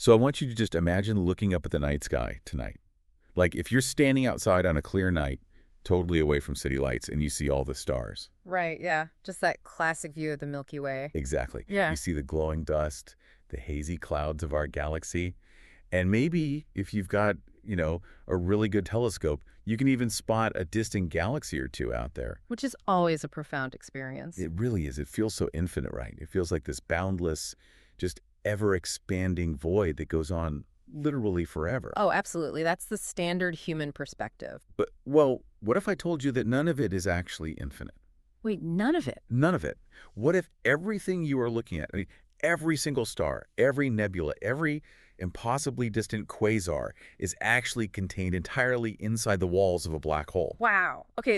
So I want you to just imagine looking up at the night sky tonight. Like if you're standing outside on a clear night, totally away from city lights, and you see all the stars. Right, yeah. Just that classic view of the Milky Way. Exactly. You Yeah. see the glowing dust, the hazy clouds of our galaxy. And maybe if you've got, a really good telescope, you can even spot a distant galaxy or two out there. Which is always a profound experience. It really is. It feels so infinite, right? It feels like this boundless, just ever-expanding void that goes on literally forever. Oh, absolutely. That's the standard human perspective. But, well, what if I told you that none of it is actually infinite? Wait, none of it? None of it. What if everything you are looking at, I mean, every single star, every nebula, every impossibly distant quasar is actually contained entirely inside the walls of a black hole? Wow. Okay,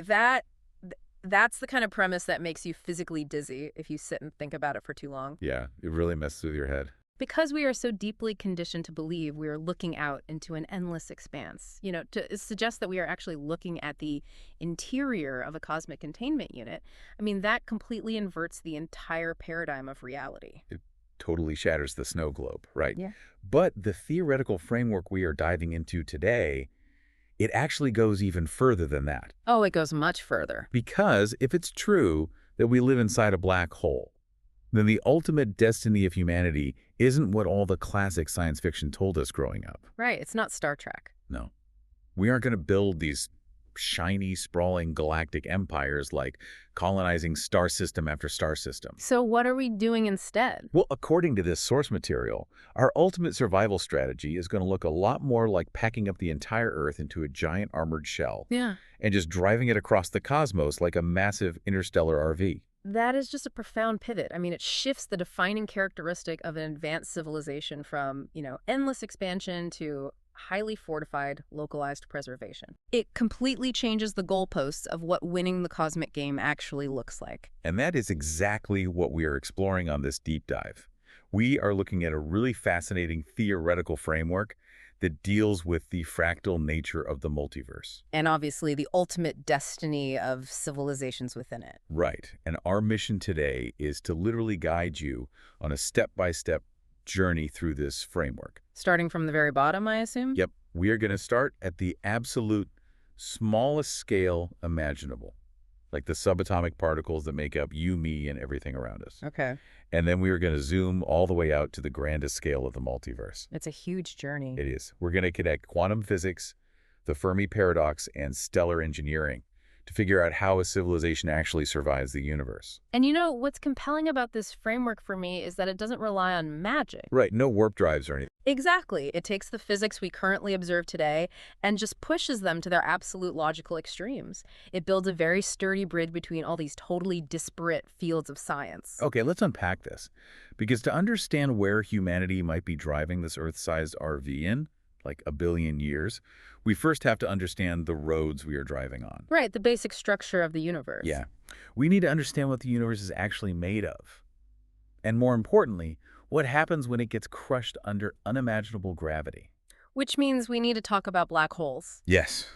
that's the kind of premise that makes you physically dizzy if you sit and think about it for too long. Yeah, it really messes with your head. Because we are so deeply conditioned to believe we are looking out into an endless expanse, to suggest that we are actually looking at the interior of a cosmic containment unit, I mean, that completely inverts the entire paradigm of reality. It totally shatters the snow globe, right? Yeah. But the theoretical framework we are diving into today, it actually goes even further than that. Oh, it goes much further. Because if it's true that we live inside a black hole, then the ultimate destiny of humanity isn't what all the classic science fiction told us growing up. Right, it's not Star Trek. No. We aren't going to build these shiny, sprawling galactic empires like colonizing star system after star system. So what are we doing instead? Well, according to this source material, our ultimate survival strategy is going to look a lot more like packing up the entire Earth into a giant armored shell Yeah. and just driving it across the cosmos like a massive interstellar RV. That is just a profound pivot. I mean, it shifts the defining characteristic of an advanced civilization from, endless expansion to highly fortified, localized preservation. It completely changes the goalposts of what winning the cosmic game actually looks like. And that is exactly what we are exploring on this deep dive. We are looking at a really fascinating theoretical framework that deals with the fractal nature of the multiverse. And obviously the ultimate destiny of civilizations within it. Right. And our mission today is to literally guide you on a step-by-step journey through this framework. Starting from the very bottom, I assume? Yep. We are going to start at the absolute smallest scale imaginable, like the subatomic particles that make up you, me, and everything around us. Okay. And then we are going to zoom all the way out to the grandest scale of the multiverse. It's a huge journey. It is. We're going to connect quantum physics, the Fermi paradox, and stellar engineering to figure out how a civilization actually survives the universe. And what's compelling about this framework for me is that it doesn't rely on magic. Right, no warp drives or anything. Exactly. It takes the physics we currently observe today and just pushes them to their absolute logical extremes. It builds a very sturdy bridge between all these totally disparate fields of science. Okay, let's unpack this. Because to understand where humanity might be driving this Earth-sized RV in, like a billion years, we first have to understand the roads we are driving on. Right, the basic structure of the universe. Yeah. We need to understand what the universe is actually made of. And more importantly, what happens when it gets crushed under unimaginable gravity. Which means we need to talk about black holes. Yes.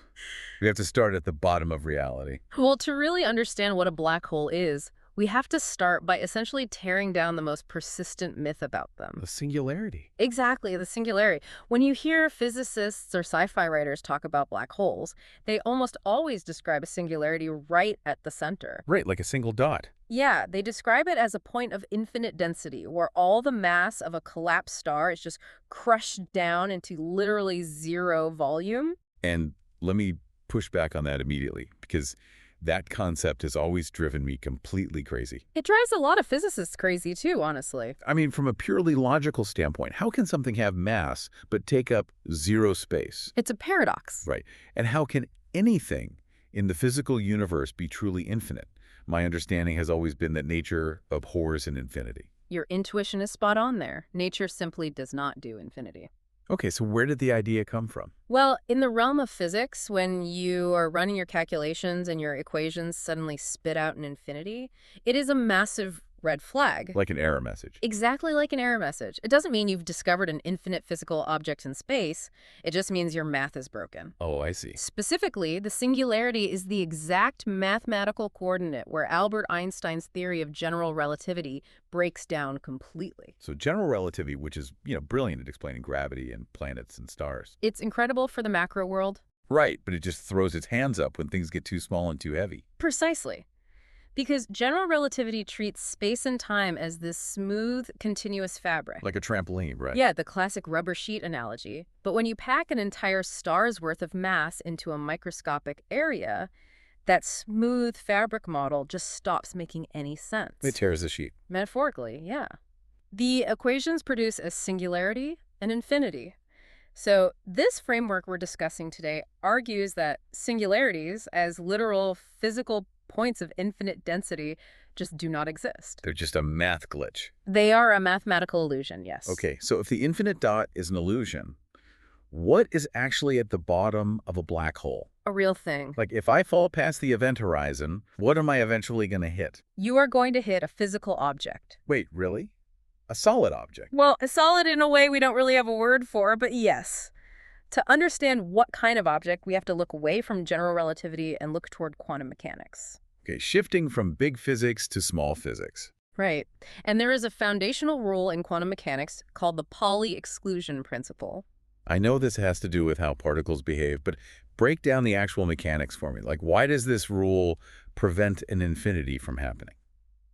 We have to start at the bottom of reality. Well, to really understand what a black hole is, we have to start by essentially tearing down the most persistent myth about them. The singularity. Exactly, the singularity. When you hear physicists or sci-fi writers talk about black holes, they almost always describe a singularity right at the center. Right, like a single dot. Yeah, they describe it as a point of infinite density, where all the mass of a collapsed star is just crushed down into literally zero volume. And let me push back on that immediately, because that concept has always driven me completely crazy. It drives a lot of physicists crazy too, honestly. I mean, from a purely logical standpoint, how can something have mass but take up zero space? It's a paradox. Right. And how can anything in the physical universe be truly infinite? My understanding has always been that nature abhors an infinity. Your intuition is spot on there. Nature simply does not do infinity. Okay, so where did the idea come from? Well, in the realm of physics, when you are running your calculations and your equations suddenly spit out an infinity, it is a massive red flag. Like an error message. Exactly like an error message. It doesn't mean you've discovered an infinite physical object in space. It just means your math is broken. Oh, I see. Specifically, the singularity is the exact mathematical coordinate where Albert Einstein's theory of general relativity breaks down completely. So general relativity, which is, brilliant at explaining gravity and planets and stars. It's incredible for the macro world. Right, but it just throws its hands up when things get too small and too heavy. Precisely. Because general relativity treats space and time as this smooth, continuous fabric. Like a trampoline, right? Yeah, the classic rubber sheet analogy. But when you pack an entire star's worth of mass into a microscopic area, that smooth fabric model just stops making any sense. It tears the sheet. Metaphorically, yeah. The equations produce a singularity and infinity. So this framework we're discussing today argues that singularities, as literal physical points of infinite density, just do not exist. They're just a math glitch. They are a mathematical illusion, yes. Okay, so if the infinite dot is an illusion, what is actually at the bottom of a black hole? A real thing. Like, if I fall past the event horizon, what am I eventually going to hit? You are going to hit a physical object. Wait, really? A solid object? Well, a solid in a way we don't really have a word for, but yes. To understand what kind of object, we have to look away from general relativity and look toward quantum mechanics. Okay, shifting from big physics to small physics. Right. And there is a foundational rule in quantum mechanics called the Pauli exclusion principle. I know this has to do with how particles behave, but break down the actual mechanics for me. Like, why does this rule prevent an infinity from happening?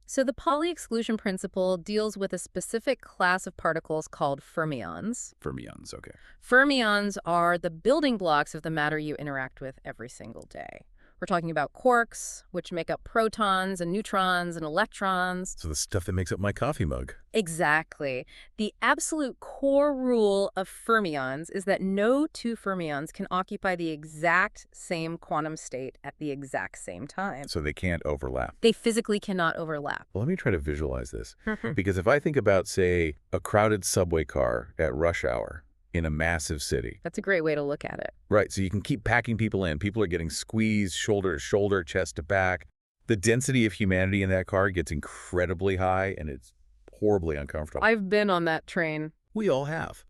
So the Pauli exclusion principle deals with a specific class of particles called fermions. Fermions, okay. Fermions are the building blocks of the matter you interact with every single day. We're talking about quarks, which make up protons and neutrons and electrons. So the stuff that makes up my coffee mug. Exactly. The absolute core rule of fermions is that no two fermions can occupy the exact same quantum state at the exact same time. So they can't overlap. They physically cannot overlap. Well, let me try to visualize this. Because if I think about, say, a crowded subway car at rush hour in a massive city. That's a great way to look at it. Right, so you can keep packing people in. People are getting squeezed shoulder to shoulder, chest to back. The density of humanity in that car gets incredibly high, and it's horribly uncomfortable. I've been on that train. We all have.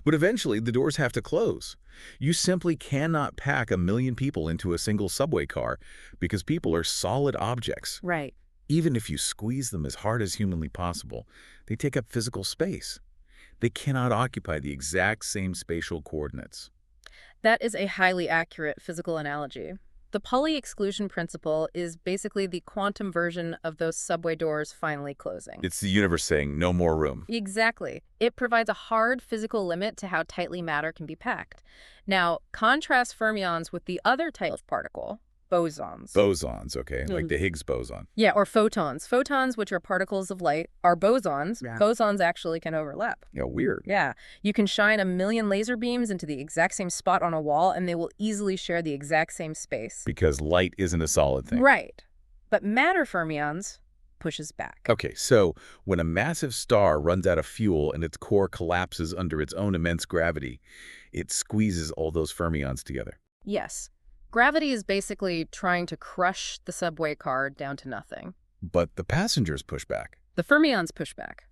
But eventually, the doors have to close. You simply cannot pack 1 million people into a single subway car because people are solid objects. Right. Even if you squeeze them as hard as humanly possible, they take up physical space. They cannot occupy the exact same spatial coordinates. That is a highly accurate physical analogy. The Pauli exclusion principle is basically the quantum version of those subway doors finally closing. It's the universe saying, no more room. Exactly. It provides a hard physical limit to how tightly matter can be packed. Now, contrast fermions with the other type of particle, bosons. Bosons, okay, like the Higgs boson. Yeah, or photons. Photons, which are particles of light, are bosons. Yeah. Bosons actually can overlap. Yeah, weird. Yeah, you can shine 1 million laser beams into the exact same spot on a wall, and they will easily share the exact same space. Because light isn't a solid thing. Right. But matter fermions pushes back. Okay, so when a massive star runs out of fuel and its core collapses under its own immense gravity, it squeezes all those fermions together. Yes. Gravity is basically trying to crush the subway car down to nothing. But the passengers push back. The fermions push back.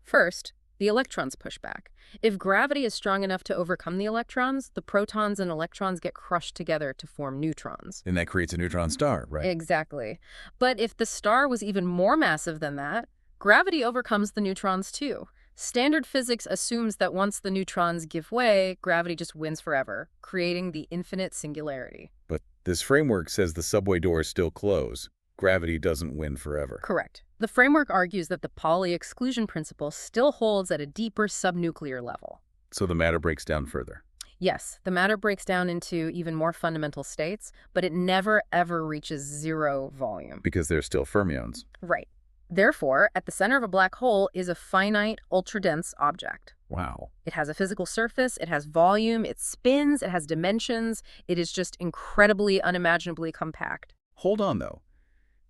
First, the electrons push back. If gravity is strong enough to overcome the electrons, the protons and electrons get crushed together to form neutrons. And that creates a neutron star, right? Exactly. But if the star was even more massive than that, gravity overcomes the neutrons too. Standard physics assumes that once the neutrons give way, gravity just wins forever, creating the infinite singularity. But this framework says the subway doors still close. Gravity doesn't win forever. Correct. The framework argues that the Pauli exclusion principle still holds at a deeper subnuclear level. So the matter breaks down further. Yes, the matter breaks down into even more fundamental states, but it never ever reaches zero volume. Because there's still fermions. Right. Therefore, at the center of a black hole is a finite, ultra-dense object. Wow. It has a physical surface, it has volume, it spins, it has dimensions. It is just incredibly, unimaginably compact. Hold on, though.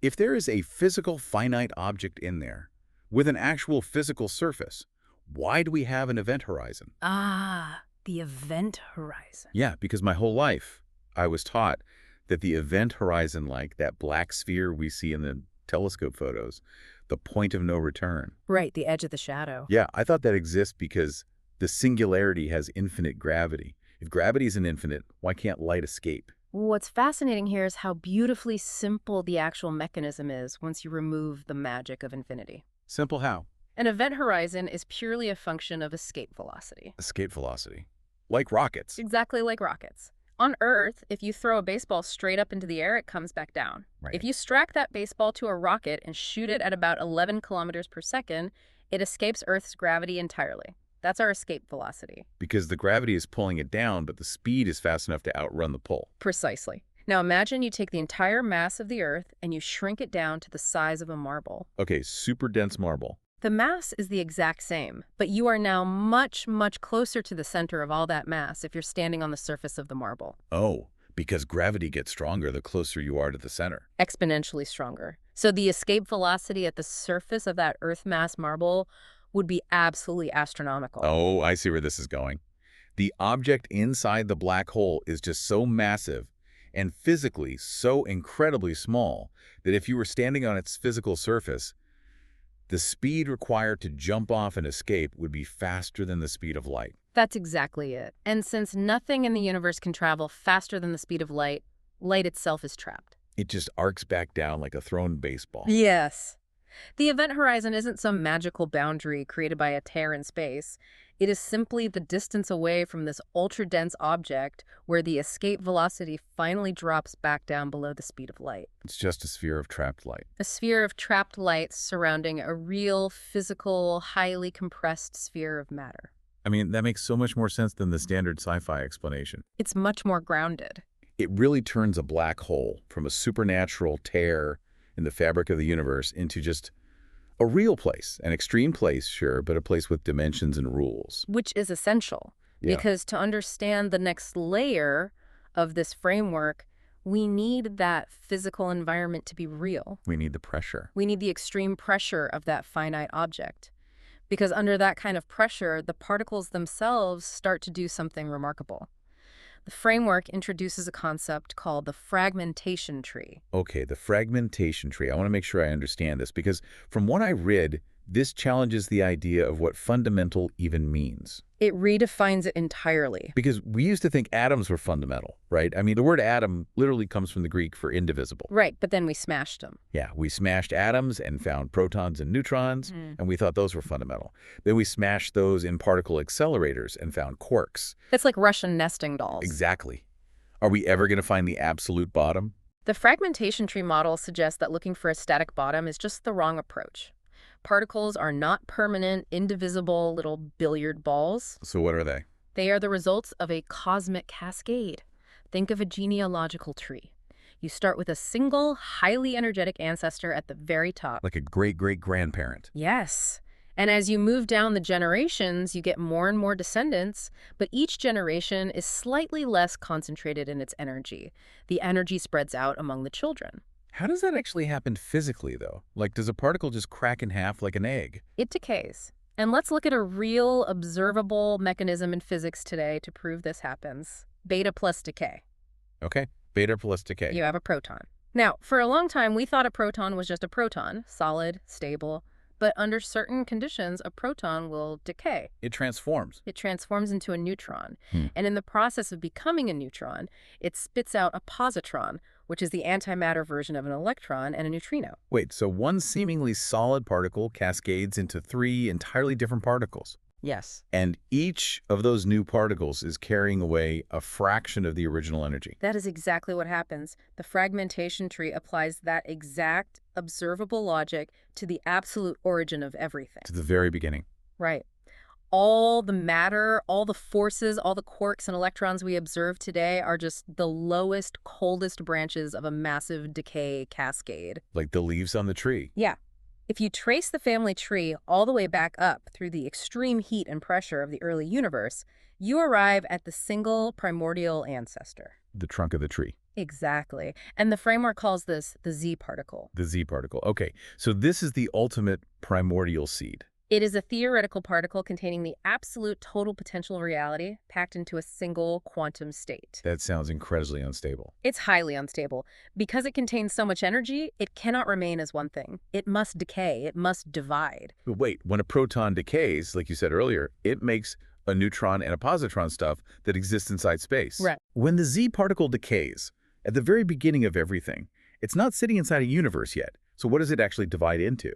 If there is a physical finite object in there, with an actual physical surface, why do we have an event horizon? Ah, the event horizon. Yeah, because my whole life, I was taught that the event horizon, like that black sphere we see in the telescope photos, The point of no return. Right, the edge of the shadow. Yeah, I thought that exists because the singularity has infinite gravity. If gravity isn't infinite, why can't light escape? What's fascinating here is how beautifully simple the actual mechanism is once you remove the magic of infinity. Simple how? An event horizon is purely a function of escape velocity. Escape velocity. Like rockets. Exactly like rockets. On Earth, if you throw a baseball straight up into the air, it comes back down. Right. If you strap that baseball to a rocket and shoot it at about 11 kilometers per second, it escapes Earth's gravity entirely. That's our escape velocity. Because the gravity is pulling it down, but the speed is fast enough to outrun the pull. Precisely. Now imagine you take the entire mass of the Earth and you shrink it down to the size of a marble. Okay, super dense marble. The mass is the exact same, but you are now much, much closer to the center of all that mass if you're standing on the surface of the marble. Oh, because gravity gets stronger the closer you are to the center. Exponentially stronger. So the escape velocity at the surface of that Earth mass marble would be absolutely astronomical. Oh, I see where this is going. The object inside the black hole is just so massive and physically so incredibly small that if you were standing on its physical surface, the speed required to jump off and escape would be faster than the speed of light. That's exactly it. And since nothing in the universe can travel faster than the speed of light, light itself is trapped. It just arcs back down like a thrown baseball. Yes. The event horizon isn't some magical boundary created by a tear in space. It is simply the distance away from this ultra-dense object where the escape velocity finally drops back down below the speed of light. It's just a sphere of trapped light. A sphere of trapped light surrounding a real, physical, highly compressed sphere of matter. I mean, that makes so much more sense than the standard sci-fi explanation. It's much more grounded. It really turns a black hole from a supernatural tear in the fabric of the universe into just a real place, an extreme place, sure, but a place with dimensions and rules. Which is essential, Yeah. because to understand the next layer of this framework, we need that physical environment to be real. We need the pressure. We need the extreme pressure of that finite object. Because under that kind of pressure, the particles themselves start to do something remarkable. The framework introduces a concept called the fragmentation tree. Okay, the fragmentation tree. I want to make sure I understand this because from what I read, this challenges the idea of what fundamental even means. It redefines it entirely. Because we used to think atoms were fundamental, right? I mean, the word atom literally comes from the Greek for indivisible. Right, but then we smashed them. Yeah, we smashed atoms and found protons and neutrons, and we thought those were fundamental. Then we smashed those in particle accelerators and found quarks. It's like Russian nesting dolls. Exactly. Are we ever going to find the absolute bottom? The fragmentation tree model suggests that looking for a static bottom is just the wrong approach. Particles are not permanent, indivisible little billiard balls. So what are they? They are the results of a cosmic cascade. Think of a genealogical tree. You start with a single, highly energetic ancestor at the very top. Like a great-great-grandparent. Yes. And as you move down the generations, you get more and more descendants, but each generation is slightly less concentrated in its energy. The energy spreads out among the children. How does that actually happen physically, though? Like, does a particle just crack in half like an egg? It decays. And let's look at a real, observable mechanism in physics today to prove this happens. Beta plus decay. Okay, beta plus decay. You have a proton. Now, for a long time, we thought a proton was just a proton, solid, stable. But under certain conditions, a proton will decay. It transforms. It transforms into a neutron. Hmm. And in the process of becoming a neutron, it spits out a positron, which is the antimatter version of an electron and a neutrino. Wait, so one seemingly solid particle cascades into three entirely different particles. Yes. And each of those new particles is carrying away a fraction of the original energy. That is exactly what happens. The fragmentation tree applies that exact observable logic to the absolute origin of everything. To the very beginning. Right. All the matter, all the forces, all the quarks and electrons we observe today are just the lowest, coldest branches of a massive decay cascade. Like the leaves on the tree. Yeah. If you trace the family tree all the way back up through the extreme heat and pressure of the early universe, you arrive at the single primordial ancestor. The trunk of the tree. Exactly. And the framework calls this the Z particle. The Z particle. Okay, so this is the ultimate primordial seed. It is a theoretical particle containing the absolute total potential reality packed into a single quantum state. That sounds incredibly unstable. It's highly unstable. Because it contains so much energy, it cannot remain as one thing. It must decay. It must divide. But wait, when a proton decays, like you said earlier, it makes a neutron and a positron stuff that exists inside space. Right. When the Z particle decays, at the very beginning of everything, it's not sitting inside a universe yet. So what does it actually divide into?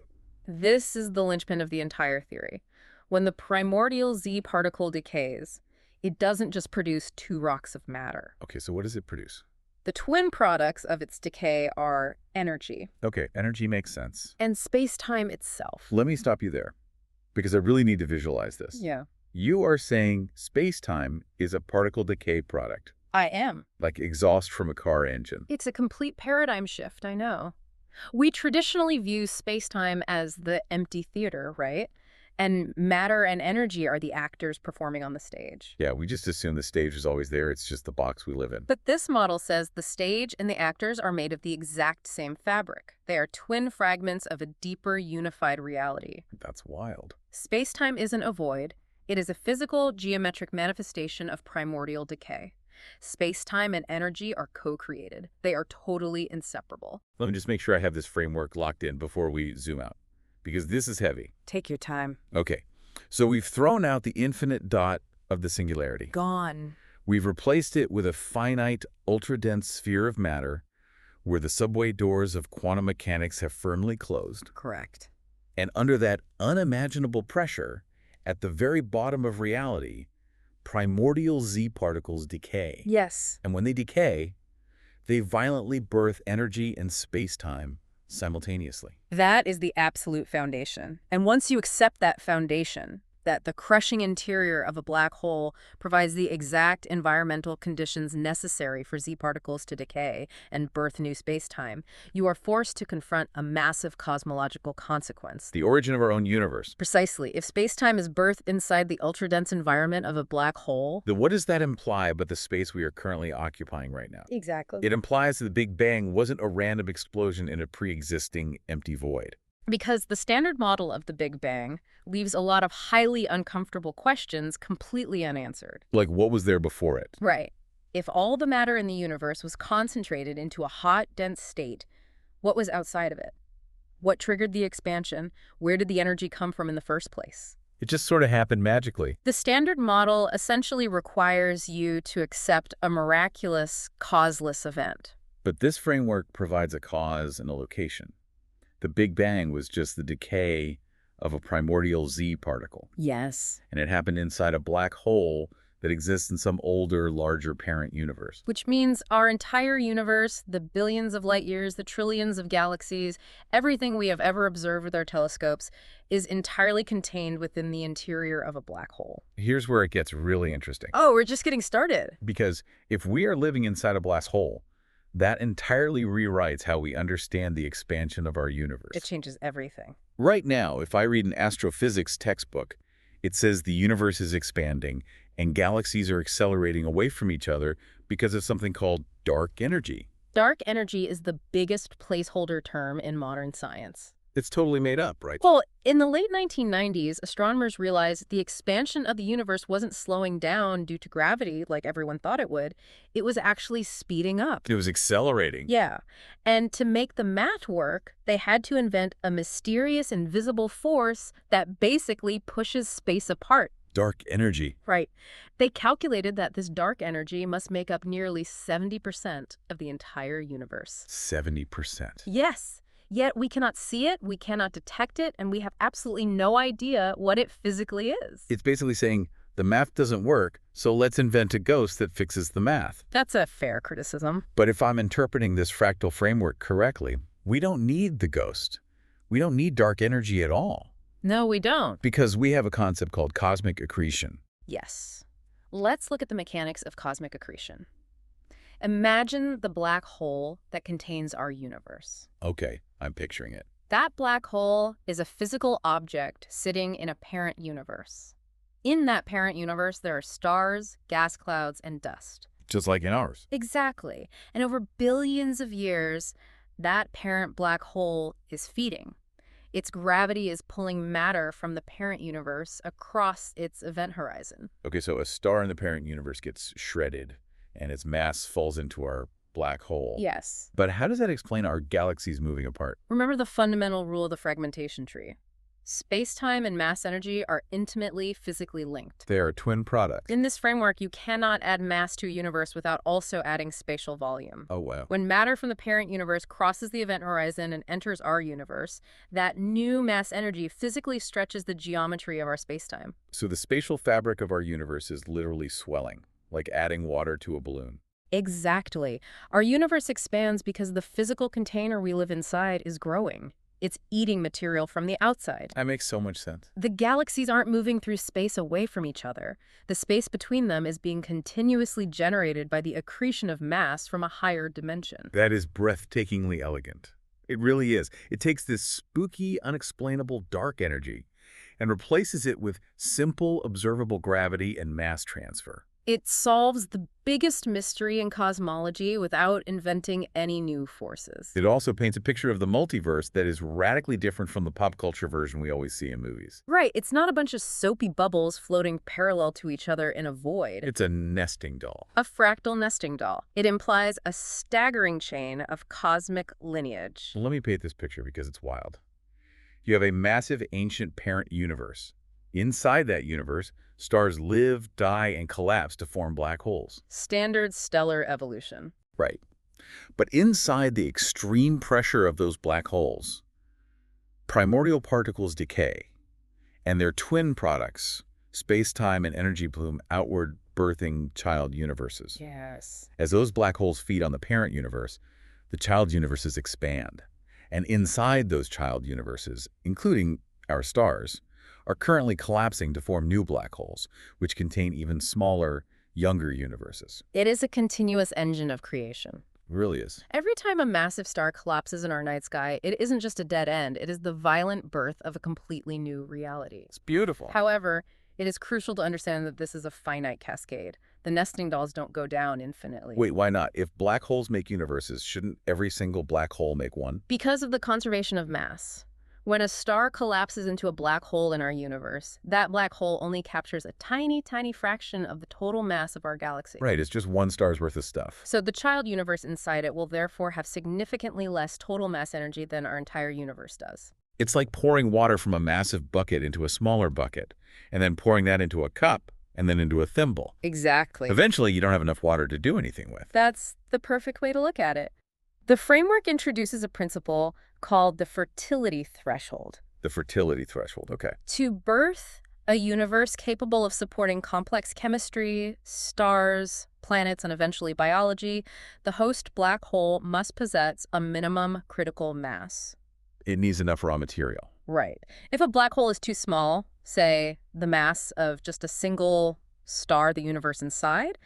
This is the linchpin of the entire theory. When the primordial Z particle decays, it doesn't just produce two rocks of matter. Okay, so what does it produce? The twin products of its decay are energy Okay, energy makes sense. and space-time itself. Let me stop you there, because I really need to visualize this. Yeah, You are saying space-time is a particle decay product, I am. like exhaust from a car engine. It's a complete paradigm shift, I know. We traditionally view space-time as the empty theater, right? And matter and energy are the actors performing on the stage. Yeah, we just assume the stage is always there. It's just the box we live in. But this model says the stage and the actors are made of the exact same fabric. They are twin fragments of a deeper, unified reality. That's wild. Space-time isn't a void. It is a physical, geometric manifestation of primordial decay. Space-time and energy are co-created. They are totally inseparable. Let me just make sure I have this framework locked in before we zoom out, because this is heavy. Take your time. Okay, so we've thrown out the infinite dot of the singularity. Gone. We've replaced it with a finite, ultra-dense sphere of matter where the subway doors of quantum mechanics have firmly closed. Correct. And under that unimaginable pressure, at the very bottom of reality, primordial Z particles decay. Yes. And when they decay, they violently birth energy and space-time simultaneously. That is the absolute foundation. And once you accept that foundation, that the crushing interior of a black hole provides the exact environmental conditions necessary for Z particles to decay and birth new space-time, you are forced to confront a massive cosmological consequence. The origin of our own universe. Precisely. If space-time is birthed inside the ultra-dense environment of a black hole... Then what does that imply about the space we are currently occupying right now? Exactly. It implies that the Big Bang wasn't a random explosion in a pre-existing empty void. Because the standard model of the Big Bang leaves a lot of highly uncomfortable questions completely unanswered. Like, what was there before it? Right. If all the matter in the universe was concentrated into a hot, dense state, what was outside of it? What triggered the expansion? Where did the energy come from in the first place? It just sort of happened magically. The standard model essentially requires you to accept a miraculous, causeless event. But this framework provides a cause and a location. The Big Bang was just the decay of a primordial Z particle. Yes. And it happened inside a black hole that exists in some older, larger parent universe. Which means our entire universe, the billions of light years, the trillions of galaxies, everything we have ever observed with our telescopes is entirely contained within the interior of a black hole. Here's where it gets really interesting. Oh, we're just getting started. Because if we are living inside a black hole, that entirely rewrites how we understand the expansion of our universe. It changes everything. Right now, if I read an astrophysics textbook, it says the universe is expanding and galaxies are accelerating away from each other because of something called dark energy. Dark energy is the biggest placeholder term in modern science. It's totally made up, right? Well, in the late 1990s, astronomers realized the expansion of the universe wasn't slowing down due to gravity like everyone thought it would. It was actually speeding up. It was accelerating. Yeah. And to make the math work, they had to invent a mysterious invisible force that basically pushes space apart. Dark energy. Right. They calculated that this dark energy must make up nearly 70% of the entire universe. 70%. Yes. Yet we cannot see it, we cannot detect it, and we have absolutely no idea what it physically is. It's basically saying the math doesn't work, so let's invent a ghost that fixes the math. That's a fair criticism. But if I'm interpreting this fractal framework correctly, we don't need the ghost. We don't need dark energy at all. No, we don't. Because we have a concept called cosmic accretion. Yes. Let's look at the mechanics of cosmic accretion. Imagine the black hole that contains our universe. Okay, I'm picturing it. That black hole is a physical object sitting in a parent universe. In that parent universe, there are stars, gas clouds, and dust. Just like in ours. Exactly. And over billions of years, that parent black hole is feeding. Its gravity is pulling matter from the parent universe across its event horizon. Okay, so a star in the parent universe gets shredded, and its mass falls into our black hole. Yes. But how does that explain our galaxies moving apart? Remember the fundamental rule of the fragmentation tree. Space-time and mass energy are intimately physically linked. They are twin products. In this framework, you cannot add mass to a universe without also adding spatial volume. Oh, wow. When matter from the parent universe crosses the event horizon and enters our universe, that new mass energy physically stretches the geometry of our spacetime. So the spatial fabric of our universe is literally swelling, like adding water to a balloon. Exactly. Our universe expands because the physical container we live inside is growing. It's eating material from the outside. That makes so much sense. The galaxies aren't moving through space away from each other. The space between them is being continuously generated by the accretion of mass from a higher dimension. That is breathtakingly elegant. It really is. It takes this spooky, unexplainable dark energy and replaces it with simple, observable gravity and mass transfer. It solves the biggest mystery in cosmology without inventing any new forces. It also paints a picture of the multiverse that is radically different from the pop culture version we always see in movies. Right, it's not a bunch of soapy bubbles floating parallel to each other in a void. It's a nesting doll. A fractal nesting doll. It implies a staggering chain of cosmic lineage. Let me paint this picture because it's wild. You have a massive ancient parent universe. Inside that universe, stars live, die, and collapse to form black holes. Standard stellar evolution. Right. But inside the extreme pressure of those black holes, primordial particles decay, and their twin products, space-time and energy bloom outward birthing child universes. Yes. As those black holes feed on the parent universe, the child universes expand. And inside those child universes, including our stars, are currently collapsing to form new black holes, which contain even smaller, younger universes. It is a continuous engine of creation. It really is. Every time a massive star collapses in our night sky, it isn't just a dead end, it is the violent birth of a completely new reality. It's beautiful. However, it is crucial to understand that this is a finite cascade. The nesting dolls don't go down infinitely. Wait, why not? If black holes make universes, shouldn't every single black hole make one? Because of the conservation of mass. When a star collapses into a black hole in our universe, that black hole only captures a tiny, tiny fraction of the total mass of our galaxy. Right, it's just one star's worth of stuff. So the child universe inside it will therefore have significantly less total mass energy than our entire universe does. It's like pouring water from a massive bucket into a smaller bucket, and then pouring that into a cup, and then into a thimble. Exactly. Eventually, you don't have enough water to do anything with. That's the perfect way to look at it. The framework introduces a principle called the fertility threshold. The fertility threshold, okay. To birth a universe capable of supporting complex chemistry, stars, planets, and eventually biology, the host black hole must possess a minimum critical mass. It needs enough raw material. Right. If a black hole is too small, say the mass of just a single star the universe inside,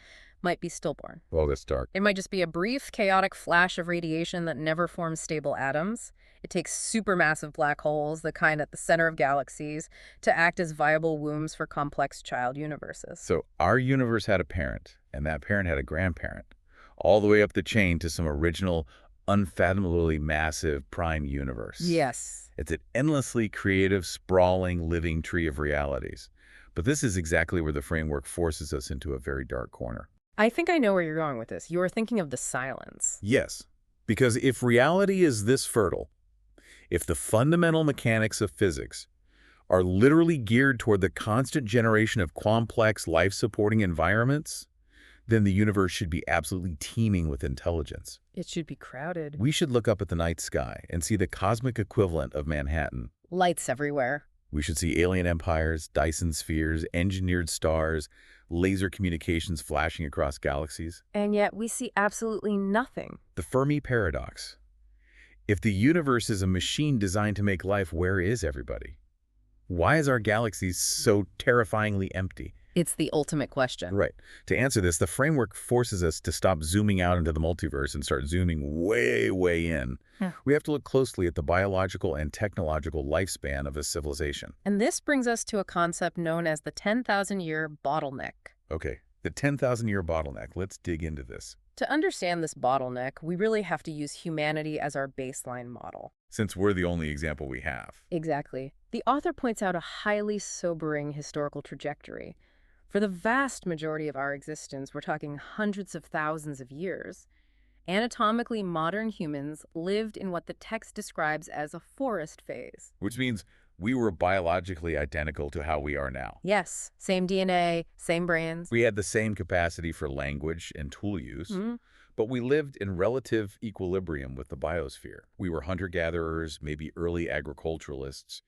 might be stillborn. Well, that's dark. It might just be a brief, chaotic flash of radiation that never forms stable atoms. It takes supermassive black holes, the kind at the center of galaxies, to act as viable wombs for complex child universes. So our universe had a parent, and that parent had a grandparent, all the way up the chain to some original, unfathomably massive prime universe. Yes. It's an endlessly creative, sprawling, living tree of realities. But this is exactly where the framework forces us into a very dark corner. I think I know where you're going with this. You were thinking of the silence. Yes, because if reality is this fertile, if the fundamental mechanics of physics are literally geared toward the constant generation of complex, life-supporting environments, then the universe should be absolutely teeming with intelligence. It should be crowded. We should look up at the night sky and see the cosmic equivalent of Manhattan. Lights everywhere. We should see alien empires, Dyson spheres, engineered stars, laser communications flashing across galaxies. And yet we see absolutely nothing. The Fermi paradox. If the universe is a machine designed to make life, where is everybody? Why is our galaxy so terrifyingly empty? It's the ultimate question. Right. To answer this, the framework forces us to stop zooming out into the multiverse and start zooming way, way in. Yeah. We have to look closely at the biological and technological lifespan of a civilization. And this brings us to a concept known as the 10,000-year bottleneck. Okay, The 10,000-year bottleneck. Let's dig into this. To understand this bottleneck, we really have to use humanity as our baseline model. Since we're the only example we have. Exactly. The author points out a highly sobering historical trajectory. For the vast majority of our existence, we're talking hundreds of thousands of years, anatomically modern humans lived in what the text describes as a forest phase. Which means we were biologically identical to how we are now. Yes, same DNA, same brains. We had the same capacity for language and tool use, but we lived in relative equilibrium with the biosphere. We were hunter-gatherers, maybe early agriculturalists.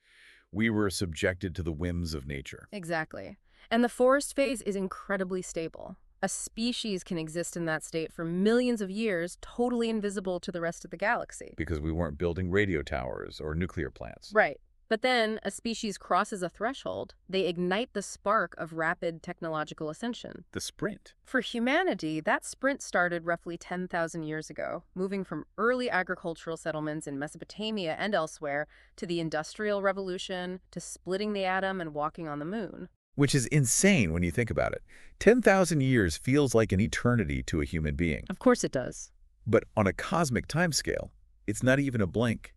We were subjected to the whims of nature. Exactly. And the forest phase is incredibly stable. A species can exist in that state for millions of years, totally invisible to the rest of the galaxy. Because we weren't building radio towers or nuclear plants. Right. But then a species crosses a threshold. They ignite the spark of rapid technological ascension. The sprint. For humanity, that sprint started roughly 10,000 years ago, moving from early agricultural settlements in Mesopotamia and elsewhere to the Industrial Revolution, to splitting the atom and walking on the moon. Which is insane when you think about it. 10,000 years feels like an eternity to a human being. Of course it does. But on a cosmic timescale, it's not even a blink.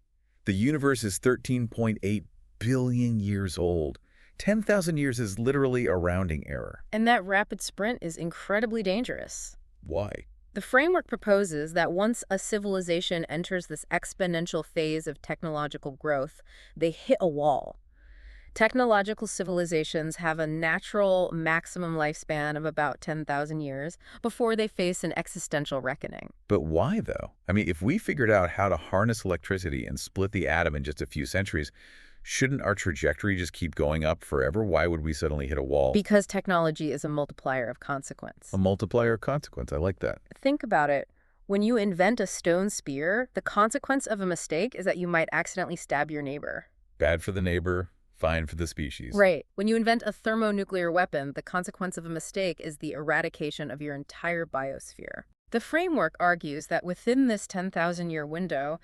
The universe is 13.8 billion years old. 10,000 years is literally a rounding error. And that rapid sprint is incredibly dangerous. Why? The framework proposes that once a civilization enters this exponential phase of technological growth, they hit a wall. Technological civilizations have a natural maximum lifespan of about 10,000 years before they face an existential reckoning. But why, though? I mean, if we figured out how to harness electricity and split the atom in just a few centuries, shouldn't our trajectory just keep going up forever? Why would we suddenly hit a wall? Because technology is a multiplier of consequence. A multiplier of consequence. I like that. Think about it. When you invent a stone spear, the consequence of a mistake is that you might accidentally stab your neighbor. Bad for the neighbor, fine for the species. Right. When you invent a thermonuclear weapon, the consequence of a mistake is the eradication of your entire biosphere. The framework argues that within this 10,000-year window,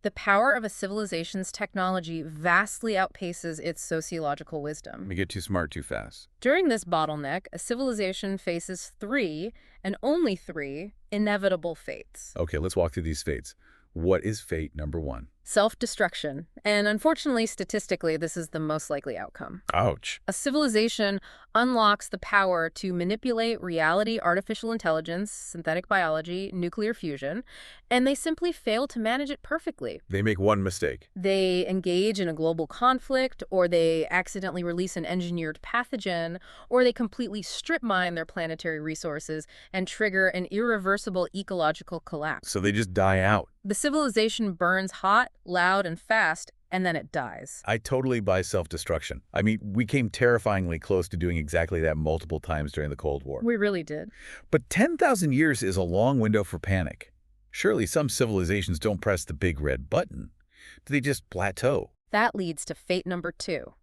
the power of a civilization's technology vastly outpaces its sociological wisdom. We get too smart too fast. During this bottleneck, a civilization faces three, and only three, inevitable fates. Okay, let's walk through these fates. What is fate number one? Self-destruction. And unfortunately, statistically, this is the most likely outcome. Ouch. A civilization unlocks the power to manipulate reality, artificial intelligence, synthetic biology, nuclear fusion, and they simply fail to manage it perfectly. They make one mistake. They engage in a global conflict, or they accidentally release an engineered pathogen, or they completely strip mine their planetary resources and trigger an irreversible ecological collapse. So they just die out. The civilization burns hot, loud, and fast, and then it dies. I totally buy self-destruction. I mean, we came terrifyingly close to doing exactly that multiple times during the Cold War. We really did. But 10,000 years is a long window for panic. Surely some civilizations don't press the big red button. Do they just plateau? That leads to fate number 2,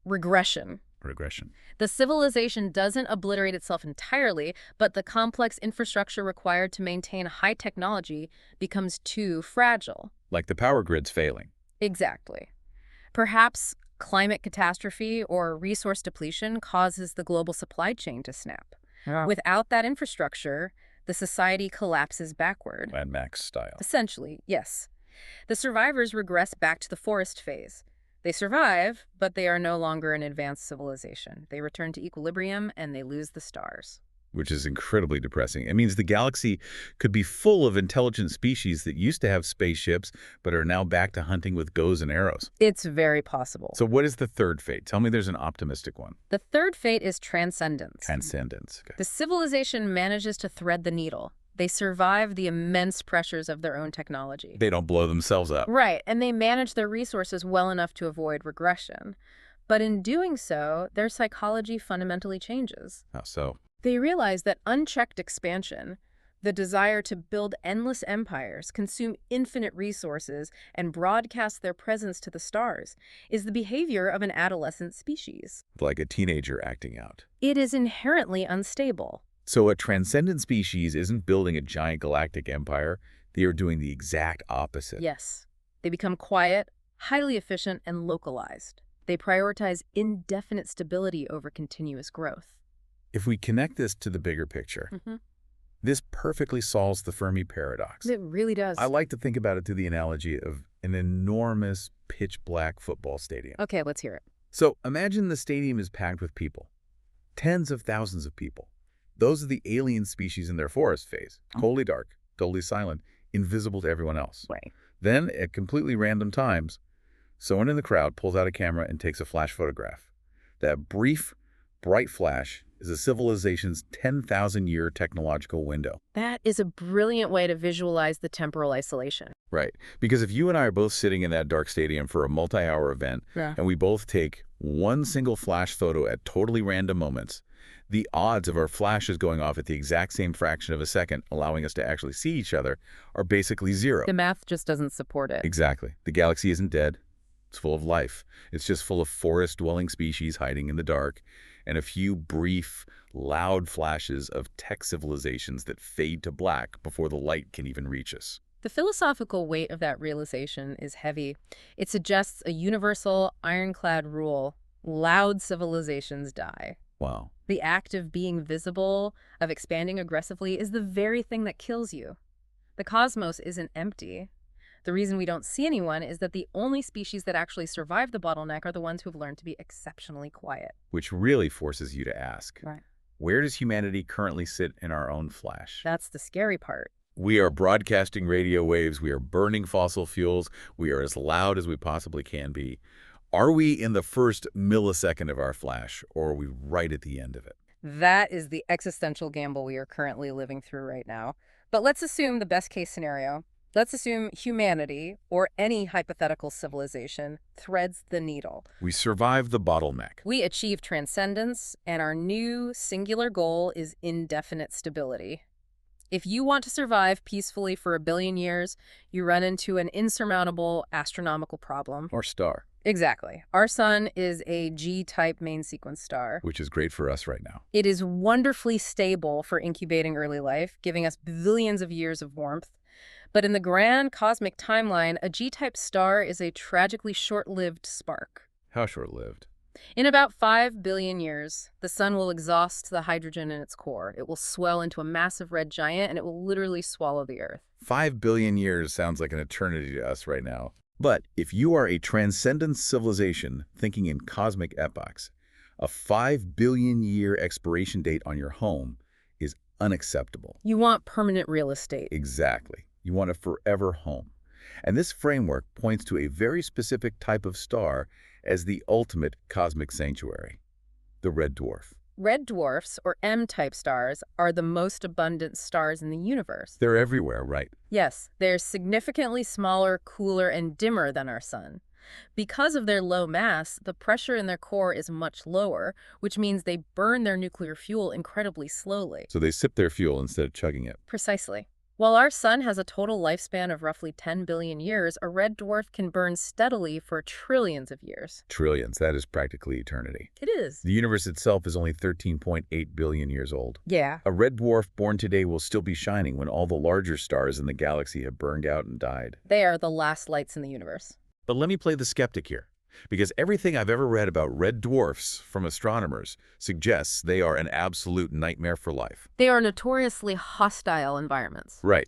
regression. Regression. The civilization doesn't obliterate itself entirely, but the complex infrastructure required to maintain high technology becomes too fragile. Like the power grid's failing. Exactly. Perhaps climate catastrophe or resource depletion causes the global supply chain to snap. Yeah. Without that infrastructure, the society collapses backward. Mad Max style. Essentially, yes. The survivors regress back to the forest phase. They survive, but they are no longer an advanced civilization. They return to equilibrium and they lose the stars. Which is incredibly depressing. It means the galaxy could be full of intelligent species that used to have spaceships, but are now back to hunting with bows and arrows. It's very possible. So what is the third fate? Tell me there's an optimistic one. The third fate is transcendence. Transcendence. Okay. The civilization manages to thread the needle. They survive the immense pressures of their own technology. They don't blow themselves up. Right, and they manage their resources well enough to avoid regression. But in doing so, their psychology fundamentally changes. How so? They realize that unchecked expansion, the desire to build endless empires, consume infinite resources, and broadcast their presence to the stars, is the behavior of an adolescent species. Like a teenager acting out. It is inherently unstable. So a transcendent species isn't building a giant galactic empire. They are doing the exact opposite. Yes. They become quiet, highly efficient, and localized. They prioritize indefinite stability over continuous growth. If we connect this to the bigger picture, Hmm. this perfectly solves the Fermi paradox. It really I does. like to think about it through the analogy of an enormous pitch-black football stadium. Okay, let's hear it. So imagine the stadium is packed with people, tens of thousands of people. Those are the alien species in their forest phase, totally dark, totally silent, invisible to everyone else. Right. Then, at completely random times, someone in the crowd pulls out a camera and takes a flash photograph. That brief, bright flash is a civilization's 10,000-year technological window. That is a brilliant way to visualize the temporal isolation. Right. Because if you and I are both sitting in that dark stadium for a multi-hour event, Yeah. and we both take one single flash photo at totally random moments, the odds of our flashes going off at the exact same fraction of a second, allowing us to actually see each other, are basically zero. The math just doesn't support it. Exactly. The galaxy isn't dead. It's full of life. It's just full of forest-dwelling species hiding in the dark, and a few brief, loud flashes of tech civilizations that fade to black before the light can even reach us. The philosophical weight of that realization is heavy. It suggests a universal, ironclad rule: loud civilizations die. Wow. The act of being visible, of expanding aggressively, is the very thing that kills you. The cosmos isn't empty. The reason we don't see anyone is that the only species that actually survive the bottleneck are the ones who've learned to be exceptionally quiet. Which really forces you to ask, Right. where does humanity currently sit in our own flash? That's the scary part. We are broadcasting radio waves. We are burning fossil fuels. We are as loud as we possibly can be. Are we in the first millisecond of our flash, or are we right at the end of it? That is the existential gamble we are currently living through right now. But let's assume the best case scenario. Let's assume humanity, or any hypothetical civilization, threads the needle. We survive the bottleneck. We achieve transcendence, and our new singular goal is indefinite stability. If you want to survive peacefully for 1 billion years, you run into an insurmountable astronomical problem. Or star, Exactly. Our sun is a G-type main sequence star. which is great for us right now. It is wonderfully stable for incubating early life, giving us billions of years of warmth. But in the grand cosmic timeline, a G-type star is a tragically short-lived spark. How short-lived. In about 5 billion years, the sun will exhaust the hydrogen in its core. It will swell into a massive red giant, and it will literally swallow the Earth. 5 billion years sounds like an eternity to us right now. But if you are a transcendent civilization thinking in cosmic epochs, a 5 billion year expiration date on your home is unacceptable. You want permanent real estate. Exactly. You want a forever home. And this framework points to a very specific type of star as the ultimate cosmic sanctuary, the red dwarf. Red dwarfs, or M-type stars, are the most abundant stars in the universe. They're everywhere, right? Yes, they're significantly smaller, cooler, and dimmer than our sun. Because of their low mass, the pressure in their core is much lower, which means they burn their nuclear fuel incredibly slowly. So they sip their fuel instead of chugging it. Precisely. While our sun has a total lifespan of roughly 10 billion years, a red dwarf can burn steadily for trillions of years. Trillions, that is practically eternity. It is. The universe itself is only 13.8 billion years old. Yeah. A red dwarf born today will still be shining when all the larger stars in the galaxy have burned out and died. They are the last lights in the universe. But let me play the skeptic here, because everything I've ever read about red dwarfs from astronomers suggests they are an absolute nightmare for life. They are notoriously hostile environments. Right.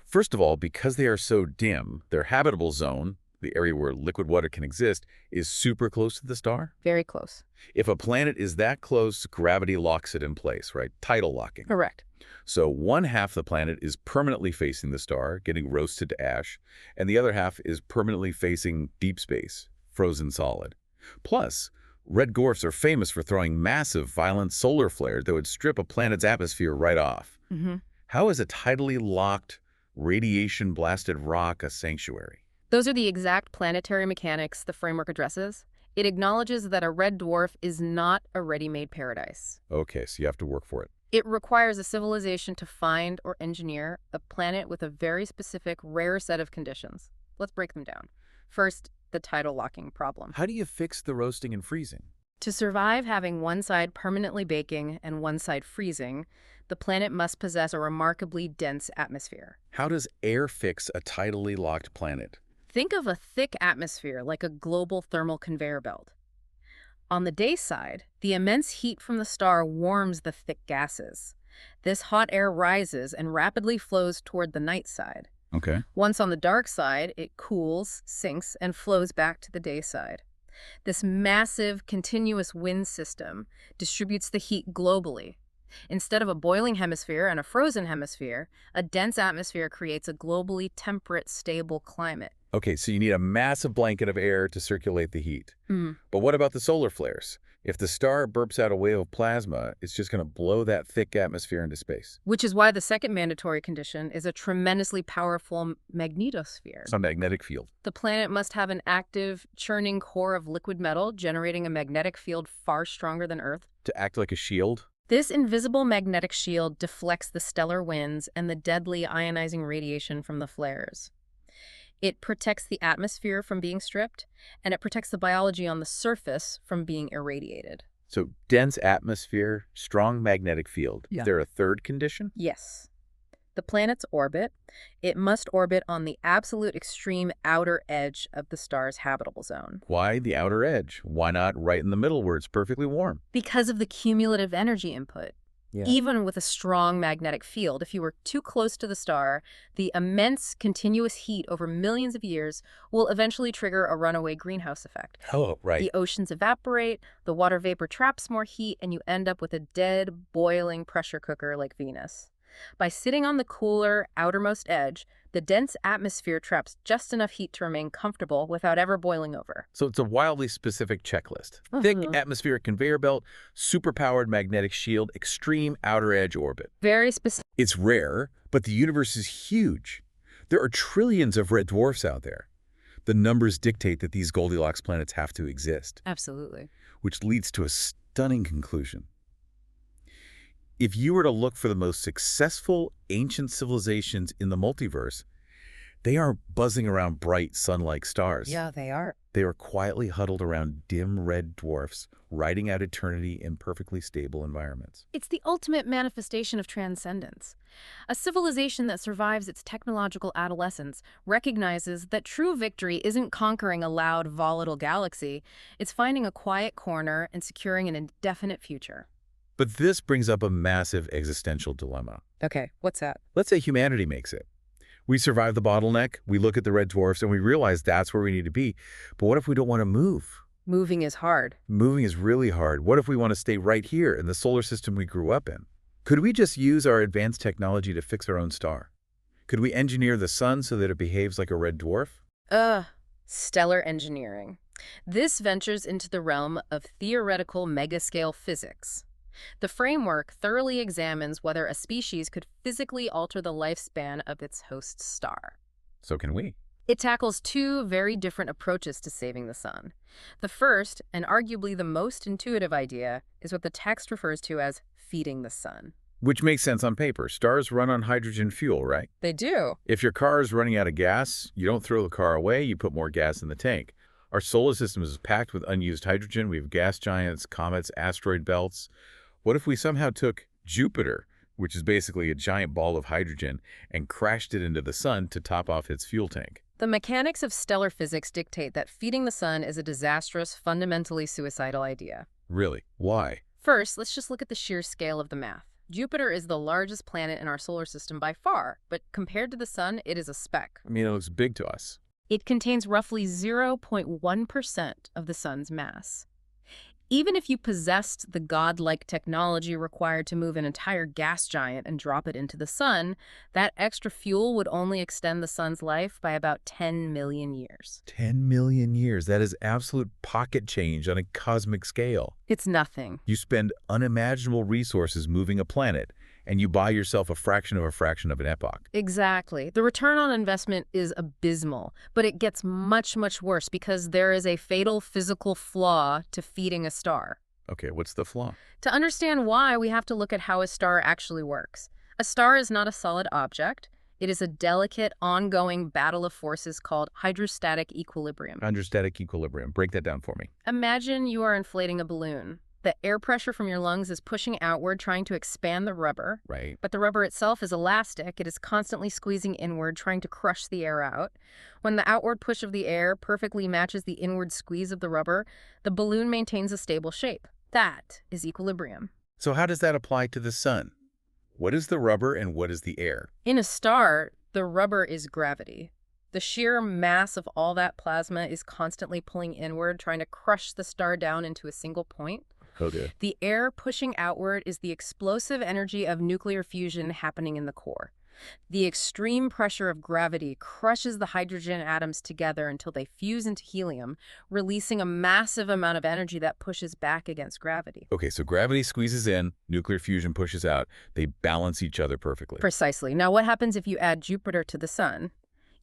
First of all, because they are so dim, their habitable zone, the area where liquid water can exist, is super close to the star. Very close. If a planet is that close, gravity locks it in place, right? Tidal locking. Correct. So one half the planet is permanently facing the star, getting roasted to ash, and the other half is permanently facing deep space, frozen solid. Plus, red dwarfs are famous for throwing massive, violent solar flares that would strip a planet's atmosphere right off. Mm-hmm. How is a tidally locked, radiation-blasted rock a sanctuary? Those are the exact planetary mechanics the framework addresses. It acknowledges that a red dwarf is not a ready-made paradise. Okay, so you have to work for it. It requires a civilization to find or engineer a planet with a very specific, rare set of conditions. Let's break them down. First, the tidal locking problem. How do you fix the roasting and freezing? To survive having one side permanently baking and one side freezing, the planet must possess a remarkably dense atmosphere. How does air fix a tidally locked planet? Think of a thick atmosphere like a global thermal conveyor belt. On the day side, the immense heat from the star warms the thick gases. This hot air rises and rapidly flows toward the night side. Okay. Once on the dark side, it cools, sinks, and flows back to the day side. This massive, continuous wind system distributes the heat globally. Instead of a boiling hemisphere and a frozen hemisphere, a dense atmosphere creates a globally temperate, stable climate. Okay, so you need a massive blanket of air to circulate the heat. Mm. But what about the solar flares? If the star burps out a wave of plasma, it's just going to blow that thick atmosphere into space. Which is why the second mandatory condition is a tremendously powerful magnetosphere. It's a magnetic field. The planet must have an active, churning core of liquid metal generating a magnetic field far stronger than Earth. To act like a shield? This invisible magnetic shield deflects the stellar winds and the deadly ionizing radiation from the flares. It protects the atmosphere from being stripped, and it protects the biology on the surface from being irradiated. So dense atmosphere, strong magnetic field. Yeah. Is there a third condition? Yes. The planet's orbit, it must orbit on the absolute extreme outer edge of the star's habitable zone. Why the outer edge? Why not right in the middle where it's perfectly warm? Because of the cumulative energy input. Yeah. Even with a strong magnetic field, if you were too close to the star, the immense continuous heat over millions of years will eventually trigger a runaway greenhouse effect. Oh, right. The oceans evaporate, the water vapor traps more heat, and you end up with a dead, boiling pressure cooker like Venus. By sitting on the cooler, outermost edge, the dense atmosphere traps just enough heat to remain comfortable without ever boiling over. So it's a wildly specific checklist. Thick atmospheric conveyor belt, superpowered magnetic shield, extreme outer edge orbit. Very specific. It's rare, but the universe is huge. There are trillions of red dwarfs out there. The numbers dictate that these Goldilocks planets have to exist, Absolutely. which leads to a stunning conclusion. If you were to look for the most successful ancient civilizations in the multiverse, they aren't buzzing around bright sun-like stars. Yeah, they are. They are quietly huddled around dim red dwarfs, riding out eternity in perfectly stable environments. It's the ultimate manifestation of transcendence. A civilization that survives its technological adolescence recognizes that true victory isn't conquering a loud, volatile galaxy. It's finding a quiet corner and securing an indefinite future. But this brings up a massive existential dilemma. Okay, what's that? Let's say humanity makes it. We survive the bottleneck, we look at the red dwarfs, and we realize that's where we need to be. But what if we don't want to move? Moving is hard. Moving is really hard. What if we want to stay right here in the solar system we grew up in? Could we just use our advanced technology to fix our own star? Could we engineer the sun so that it behaves like a red dwarf? Stellar engineering. This ventures into the realm of theoretical megascale physics. The framework thoroughly examines whether a species could physically alter the lifespan of its host star. So can we. It tackles two very different approaches to saving the sun. The first, and arguably the most intuitive idea, is what the text refers to as feeding the sun. Which makes sense on paper. Stars run on hydrogen fuel, right? They do. If your car is running out of gas, you don't throw the car away, you put more gas in the tank. Our solar system is packed with unused hydrogen. We have gas giants, comets, asteroid belts. What if we somehow took Jupiter, which is basically a giant ball of hydrogen, and crashed it into the sun to top off its fuel tank? The mechanics of stellar physics dictate that feeding the sun is a disastrous, fundamentally suicidal idea. Really? Why? First, let's just look at the sheer scale of the math. Jupiter is the largest planet in our solar system by far, but compared to the sun, it is a speck. I mean, it looks big to us. It contains roughly 0.1% of the sun's mass. Even if you possessed the godlike technology required to move an entire gas giant and drop it into the sun, that extra fuel would only extend the sun's life by about 10 million years. 10 million years. That is absolute pocket change on a cosmic scale. It's nothing. You spend unimaginable resources moving a planet, and you buy yourself a fraction of an epoch. Exactly. The return on investment is abysmal, but it gets much, much worse because there is a fatal physical flaw to feeding a star. Okay, what's the flaw? To understand why, we have to look at how a star actually works. A star is not a solid object. It is a delicate, ongoing battle of forces called hydrostatic equilibrium. Hydrostatic equilibrium. Break that down for me. Imagine you are inflating a balloon. The air pressure from your lungs is pushing outward, trying to expand the rubber. Right. But the rubber itself is elastic. It is constantly squeezing inward, trying to crush the air out. When the outward push of the air perfectly matches the inward squeeze of the rubber, the balloon maintains a stable shape. That is equilibrium. So how does that apply to the sun? What is the rubber and what is the air? In a star, the rubber is gravity. The sheer mass of all that plasma is constantly pulling inward, trying to crush the star down into a single point. Okay. The air pushing outward is the explosive energy of nuclear fusion happening in the core. The extreme pressure of gravity crushes the hydrogen atoms together until they fuse into helium, releasing a massive amount of energy that pushes back against gravity. Okay, so gravity squeezes in, nuclear fusion pushes out. They balance each other perfectly. Precisely. Now, what happens if you add Jupiter to the sun?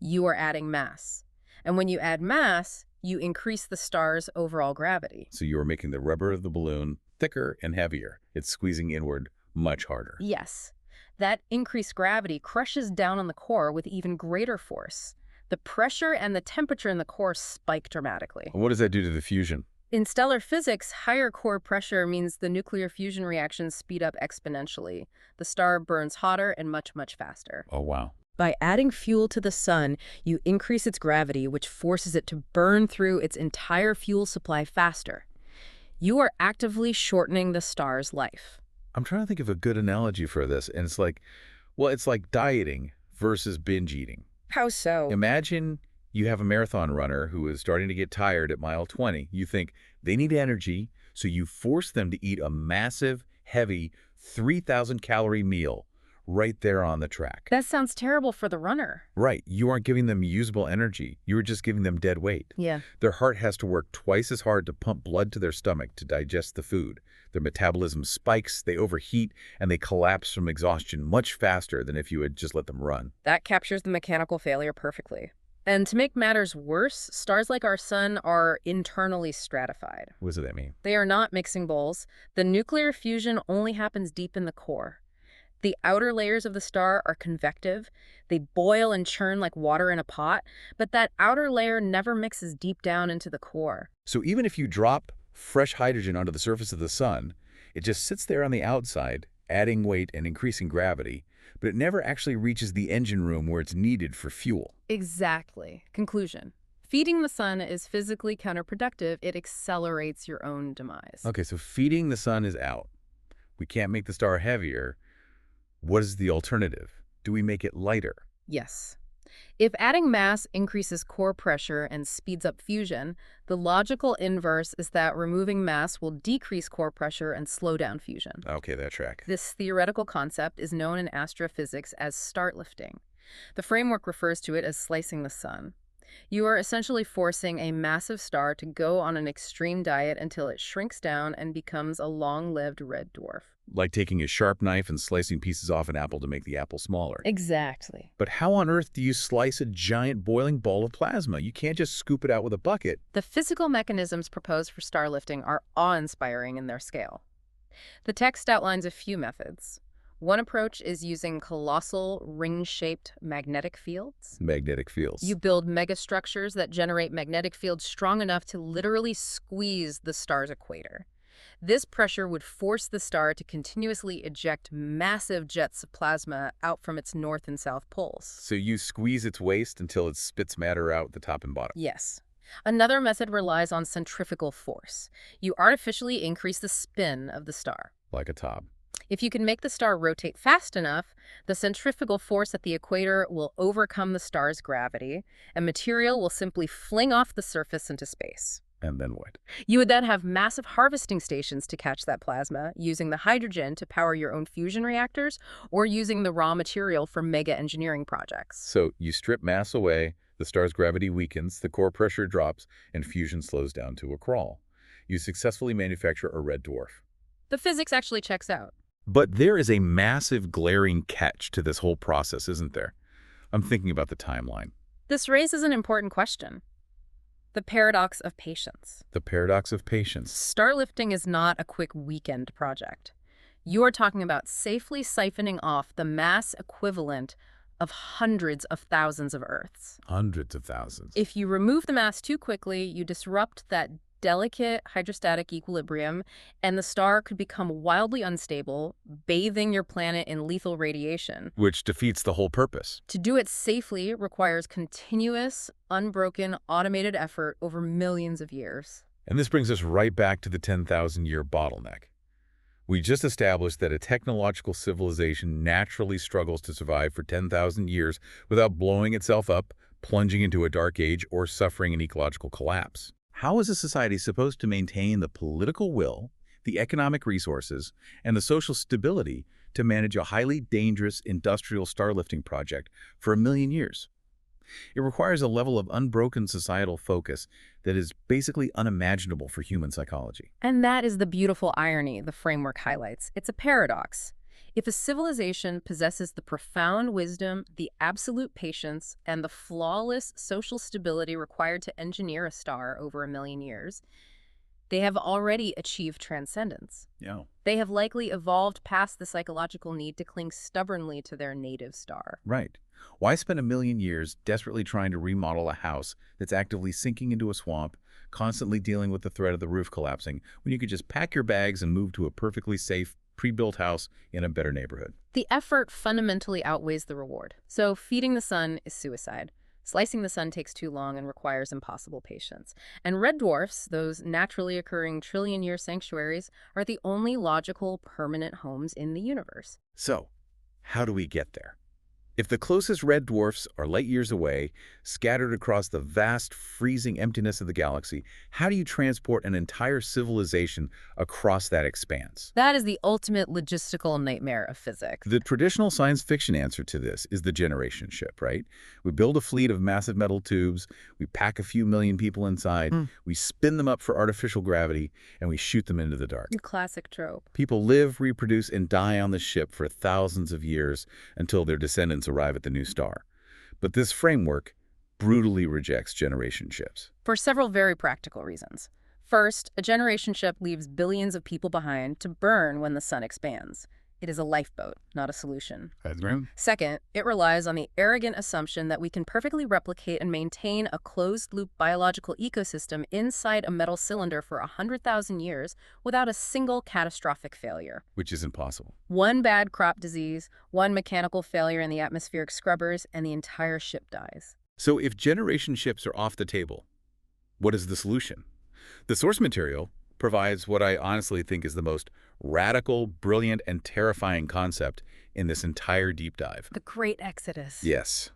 You are adding mass. And when you add mass, you increase the star's overall gravity. So you are making the rubber of the balloon thicker and heavier. It's squeezing inward much harder. Yes. That increased gravity crushes down on the core with even greater force. The pressure and the temperature in the core spike dramatically. What does that do to the fusion? In stellar physics, higher core pressure means the nuclear fusion reactions speed up exponentially. The star burns hotter and much, much faster. Oh, wow. By adding fuel to the sun, you increase its gravity, which forces it to burn through its entire fuel supply faster. You are actively shortening the star's life. I'm trying to think of a good analogy for this, and it's like, well, it's like dieting versus binge eating. How so? Imagine you have a marathon runner who is starting to get tired at mile 20. You think they need energy, so you force them to eat a massive, heavy, 3,000-calorie meal right there on the track. That sounds terrible for the runner. Right. You aren't giving them usable energy. You are just giving them dead weight. Yeah. Their heart has to work twice as hard to pump blood to their stomach to digest the food. Their metabolism spikes, they overheat, and they collapse from exhaustion much faster than if you had just let them run. That captures the mechanical failure perfectly. And to make matters worse, stars like our sun are internally stratified. What does that mean? They are not mixing bowls. The nuclear fusion only happens deep in the core. The outer layers of the star are convective. They boil and churn like water in a pot, but that outer layer never mixes deep down into the core. So even if you drop fresh hydrogen onto the surface of the sun, it just sits there on the outside, adding weight and increasing gravity, but it never actually reaches the engine room where it's needed for fuel. Exactly. Conclusion. Feeding the sun is physically counterproductive. It accelerates your own demise. Okay, so feeding the sun is out. We can't make the star heavier. What is the alternative? Do we make it lighter? Yes. If adding mass increases core pressure and speeds up fusion, the logical inverse is that removing mass will decrease core pressure and slow down fusion. Okay, that track. This theoretical concept is known in astrophysics as start lifting. The framework refers to it as slicing the sun. You are essentially forcing a massive star to go on an extreme diet until it shrinks down and becomes a long-lived red dwarf. Like taking a sharp knife and slicing pieces off an apple to make the apple smaller. Exactly. But how on earth do you slice a giant boiling ball of plasma? You can't just scoop it out with a bucket. The physical mechanisms proposed for star lifting are awe-inspiring in their scale. The text outlines a few methods. One approach is using colossal ring-shaped magnetic fields. Magnetic fields. You build megastructures that generate magnetic fields strong enough to literally squeeze the star's equator. This pressure would force the star to continuously eject massive jets of plasma out from its north and south poles. So you squeeze its waste until it spits matter out the top and bottom. Yes. Another method relies on centrifugal force. You artificially increase the spin of the star. Like a top. If you can make the star rotate fast enough, the centrifugal force at the equator will overcome the star's gravity, and material will simply fling off the surface into space. And then what? You would then have massive harvesting stations to catch that plasma, using the hydrogen to power your own fusion reactors, or using the raw material for mega engineering projects. So you strip mass away, the star's gravity weakens, the core pressure drops, and fusion slows down to a crawl. You successfully manufacture a red dwarf. The physics actually checks out. But there is a massive glaring catch to this whole process, isn't there? I'm thinking about the timeline. This raises an important question. The paradox of patience. The paradox of patience. Star lifting is not a quick weekend project. You are talking about safely siphoning off the mass equivalent of hundreds of thousands of Earths. Hundreds of thousands. If you remove the mass too quickly, you disrupt that delicate hydrostatic equilibrium, and the star could become wildly unstable, bathing your planet in lethal radiation. Which defeats the whole purpose. To do it safely requires continuous, unbroken, automated effort over millions of years. And this brings us right back to the 10,000-year bottleneck. We just established that a technological civilization naturally struggles to survive for 10,000 years without blowing itself up, plunging into a dark age, or suffering an ecological collapse. How is a society supposed to maintain the political will, the economic resources, and the social stability to manage a highly dangerous industrial starlifting project for 1 million years? It requires a level of unbroken societal focus that is basically unimaginable for human psychology. And that is the beautiful irony the framework highlights. It's a paradox. If a civilization possesses the profound wisdom, the absolute patience, and the flawless social stability required to engineer a star over 1 million years, they have already achieved transcendence. Yeah. They have likely evolved past the psychological need to cling stubbornly to their native star. Right. Why spend 1 million years desperately trying to remodel a house that's actively sinking into a swamp, constantly dealing with the threat of the roof collapsing, when you could just pack your bags and move to a perfectly safe, pre-built house in a better neighborhood? The effort fundamentally outweighs the reward. So feeding the sun is suicide. Slicing the sun takes too long and requires impossible patience. And red dwarfs, those naturally occurring trillion-year sanctuaries, are the only logical, permanent homes in the universe. So, how do we get there? If the closest red dwarfs are light years away, scattered across the vast, freezing emptiness of the galaxy, how do you transport an entire civilization across that expanse? That is the ultimate logistical nightmare of physics. The traditional science fiction answer to this is the generation ship, right? We build a fleet of massive metal tubes, we pack a few million people inside, we spin them up for artificial gravity, and we shoot them into the dark. Classic trope. People live, reproduce, and die on the ship for thousands of years until their descendants arrive at the new star. But this framework brutally rejects generation ships. For several very practical reasons. First, a generation ship leaves billions of people behind to burn when the sun expands. It is a lifeboat, not a solution. That's right. Second, it relies on the arrogant assumption that we can perfectly replicate and maintain a closed-loop biological ecosystem inside a metal cylinder for 100,000 years without a single catastrophic failure. Which is impossible. One bad crop disease, one mechanical failure in the atmospheric scrubbers, and the entire ship dies. So if generation ships are off the table, what is the solution? The source material provides what I honestly think is the most radical, brilliant, and terrifying concept in this entire deep dive. The Great Exodus. Yes.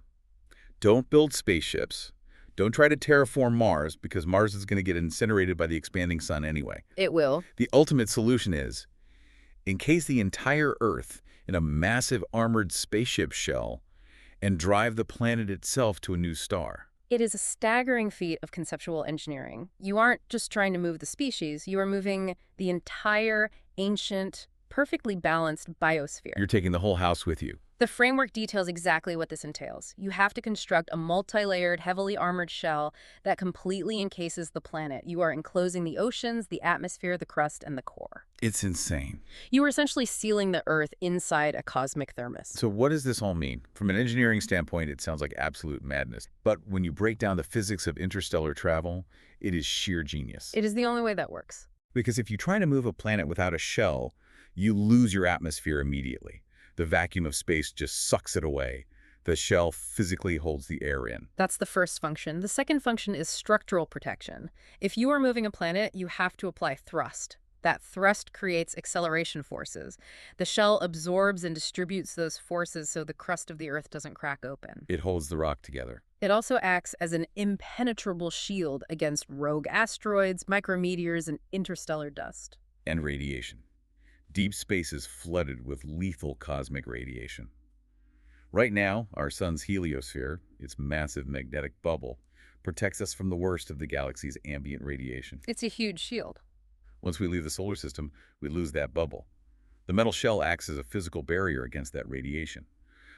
Don't build spaceships. Don't try to terraform Mars, because Mars is going to get incinerated by the expanding sun anyway. It will. The ultimate solution is encase the entire Earth in a massive armored spaceship shell and drive the planet itself to a new star. It is a staggering feat of conceptual engineering. You aren't just trying to move the species, you are moving the entire ancient, perfectly balanced biosphere. You're taking the whole house with you. The framework details exactly what this entails. You have to construct a multi-layered, heavily armored shell that completely encases the planet. You are enclosing the oceans, the atmosphere, the crust, and the core. It's insane. You are essentially sealing the Earth inside a cosmic thermos. So what does this all mean? From an engineering standpoint, it sounds like absolute madness. But when you break down the physics of interstellar travel, it is sheer genius. It is the only way that works. Because if you try to move a planet without a shell, you lose your atmosphere immediately. The vacuum of space just sucks it away. The shell physically holds the air in. That's the first function. The second function is structural protection. If you are moving a planet, you have to apply thrust. That thrust creates acceleration forces. The shell absorbs and distributes those forces so the crust of the Earth doesn't crack open. It holds the rock together. It also acts as an impenetrable shield against rogue asteroids, micrometeors, and interstellar dust. And radiation. Deep space is flooded with lethal cosmic radiation. Right now, our sun's heliosphere, its massive magnetic bubble, protects us from the worst of the galaxy's ambient radiation. It's a huge shield. Once we leave the solar system, we lose that bubble. The metal shell acts as a physical barrier against that radiation.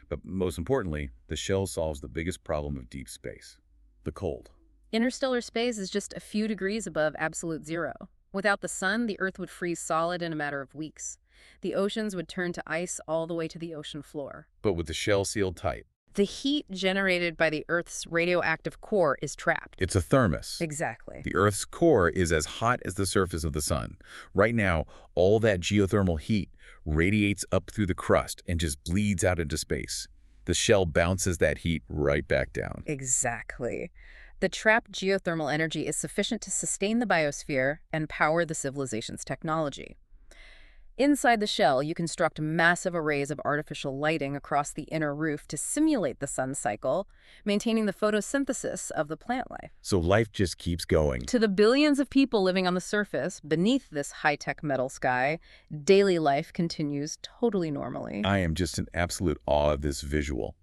But most importantly, the shell solves the biggest problem of deep space: the cold. Interstellar space is just a few degrees above absolute zero. Without the sun, the Earth would freeze solid in a matter of weeks. The oceans would turn to ice all the way to the ocean floor. But with the shell sealed tight, The heat generated by the Earth's radioactive core is trapped. It's a thermos. Exactly. The Earth's core is as hot as the surface of the sun. Right now, all that geothermal heat radiates up through the crust and just bleeds out into space. The shell bounces that heat right back down. Exactly. The trapped geothermal energy is sufficient to sustain the biosphere and power the civilization's technology. Inside the shell, you construct massive arrays of artificial lighting across the inner roof to simulate the sun cycle, maintaining the photosynthesis of the plant life. So life just keeps going. To the billions of people living on the surface, beneath this high-tech metal sky, daily life continues totally normally. I am just in absolute awe of this visual.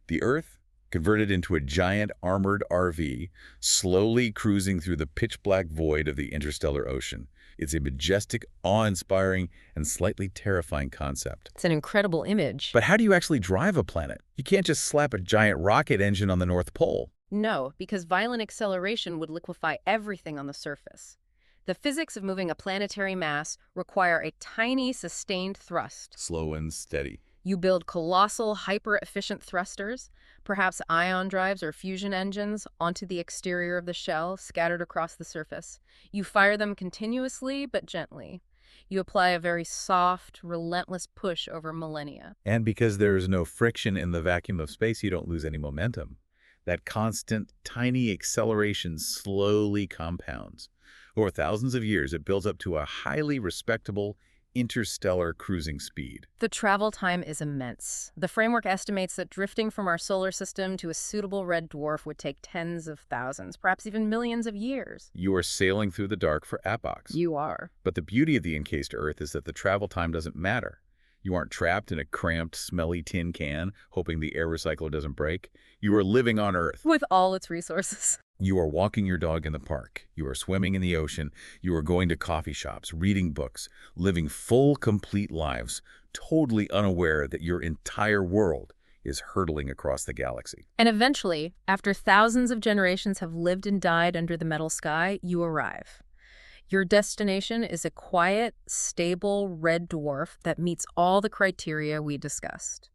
The Earth, converted into a giant armored RV, slowly cruising through the pitch-black void of the interstellar ocean. It's a majestic, awe-inspiring, and slightly terrifying concept. It's an incredible image. But how do you actually drive a planet? You can't just slap a giant rocket engine on the North Pole. No, because violent acceleration would liquefy everything on the surface. The physics of moving a planetary mass require a tiny, sustained thrust. Slow and steady. You build colossal, hyper-efficient thrusters, perhaps ion drives or fusion engines, onto the exterior of the shell, scattered across the surface. You fire them continuously but gently. You apply a very soft, relentless push over millennia. And because there is no friction in the vacuum of space, you don't lose any momentum. That constant, tiny acceleration slowly compounds. Over thousands of years, it builds up to a highly respectable interstellar cruising speed. The travel time is immense. The framework estimates that drifting from our solar system to a suitable red dwarf would take tens of thousands, perhaps even millions of years. You are sailing through the dark for epochs. You are. But the beauty of the encased Earth is that the travel time doesn't matter. You aren't trapped in a cramped, smelly tin can, hoping the air recycler doesn't break. You are living on Earth. With all its resources. You are walking your dog in the park. You are swimming in the ocean. You are going to coffee shops, reading books, living full, complete lives, totally unaware that your entire world is hurtling across the galaxy. And eventually, after thousands of generations have lived and died under the metal sky, you arrive. Your destination is a quiet, stable red dwarf that meets all the criteria we discussed.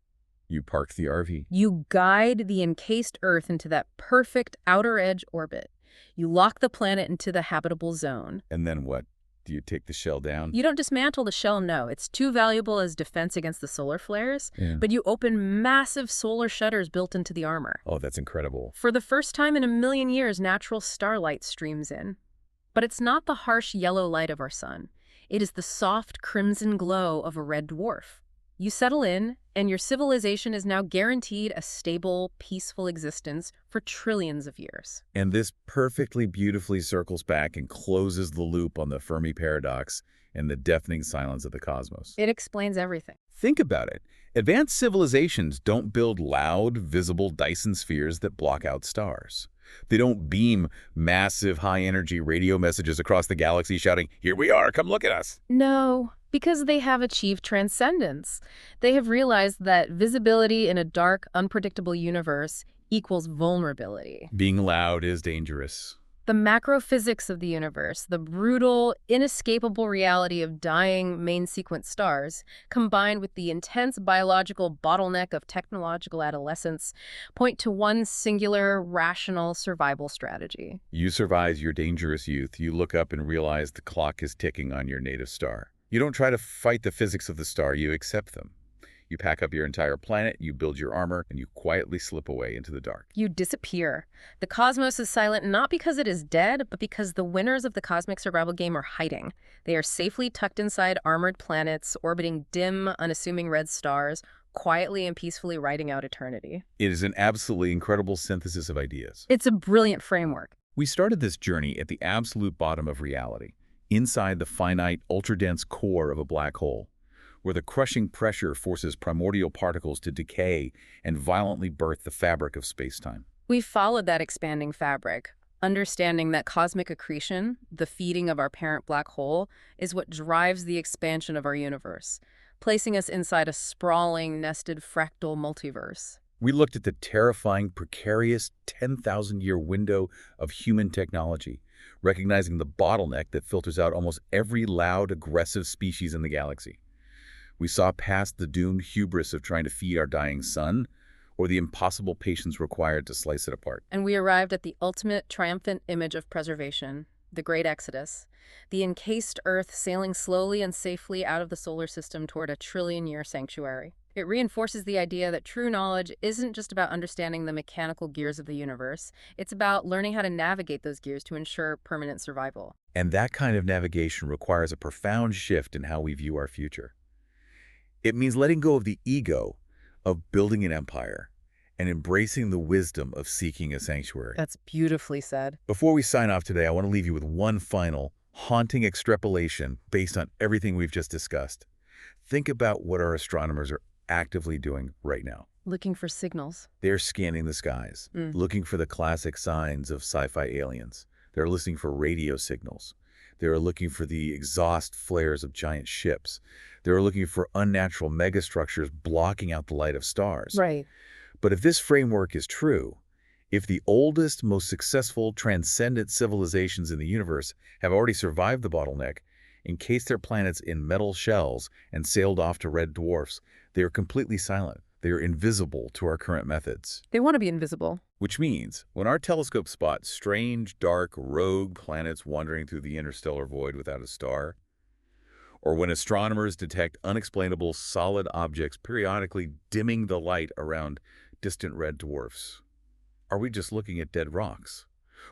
You park the RV. You guide the encased Earth into that perfect outer edge orbit. You lock the planet into the habitable zone. And then what? Do you take the shell down? You don't dismantle the shell, no. It's too valuable as defense against the solar flares. Yeah. But you open massive solar shutters built into the armor. Oh, that's incredible. For the first time in a million years, natural starlight streams in. But it's not the harsh yellow light of our sun. It is the soft crimson glow of a red dwarf. You settle in, and your civilization is now guaranteed a stable, peaceful existence for trillions of years. And this perfectly beautifully circles back and closes the loop on the Fermi paradox and the deafening silence of the cosmos. It explains everything. Think about it. Advanced civilizations don't build loud, visible Dyson spheres that block out stars. They don't beam massive, high-energy radio messages across the galaxy shouting, "Here we are, come look at us." No, because they have achieved transcendence. They have realized that visibility in a dark, unpredictable universe equals vulnerability. Being loud is dangerous. The macrophysics of the universe, the brutal, inescapable reality of dying main-sequence stars, combined with the intense biological bottleneck of technological adolescence, point to one singular, rational survival strategy. You survive your dangerous youth. You look up and realize the clock is ticking on your native star. You don't try to fight the physics of the star, you accept them. You pack up your entire planet, you build your armor, and you quietly slip away into the dark. You disappear. The cosmos is silent not because it is dead, but because the winners of the cosmic survival game are hiding. They are safely tucked inside armored planets, orbiting dim, unassuming red stars, quietly and peacefully writing out eternity. It is an absolutely incredible synthesis of ideas. It's a brilliant framework. We started this journey at the absolute bottom of reality, inside the finite, ultra-dense core of a black hole, where the crushing pressure forces primordial particles to decay and violently birth the fabric of space-time. We've followed that expanding fabric, understanding that cosmic accretion, the feeding of our parent black hole, is what drives the expansion of our universe, placing us inside a sprawling, nested fractal multiverse. We looked at the terrifying, precarious 10,000-year window of human technology, recognizing the bottleneck that filters out almost every loud, aggressive species in the galaxy. We saw past the doomed hubris of trying to feed our dying sun. or the impossible patience required to slice it apart. And we arrived at the ultimate triumphant image of preservation, the Great Exodus, the encased Earth sailing slowly and safely out of the solar system toward a trillion-year sanctuary. It reinforces the idea that true knowledge isn't just about understanding the mechanical gears of the universe. It's about learning how to navigate those gears to ensure permanent survival. And that kind of navigation requires a profound shift in how we view our future. It means letting go of the ego of building an empire and embracing the wisdom of seeking a sanctuary. That's beautifully said. Before we sign off today, I want to leave you with one final, haunting extrapolation based on everything we've just discussed. Think about what our astronomers are actively doing right now. Looking for signals. They're scanning the skies, looking for the classic signs of sci-fi aliens. They're listening for radio signals. They're looking for the exhaust flares of giant ships. They're looking for unnatural megastructures blocking out the light of stars. Right. But if this framework is true, if the oldest, most successful, transcendent civilizations in the universe have already survived the bottleneck, encased their planets in metal shells, and sailed off to red dwarfs, they are completely silent. They are invisible to our current methods. They want to be invisible. Which means, when our telescope spots strange, dark, rogue planets wandering through the interstellar void without a star, or when astronomers detect unexplainable solid objects periodically dimming the light around distant red dwarfs, are we just looking at dead rocks?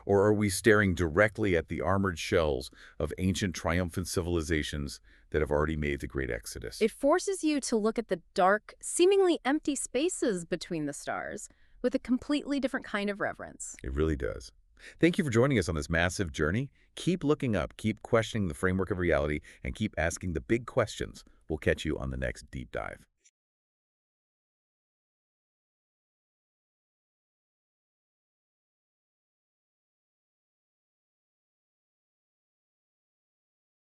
Or are we staring directly at the armored shells of ancient triumphant civilizations that have already made the Great Exodus? It forces you to look at the dark, seemingly empty spaces between the stars with a completely different kind of reverence. It really does. Thank you for joining us on this massive journey. Keep looking up, keep questioning the framework of reality, and keep asking the big questions. We'll catch you on the next deep dive.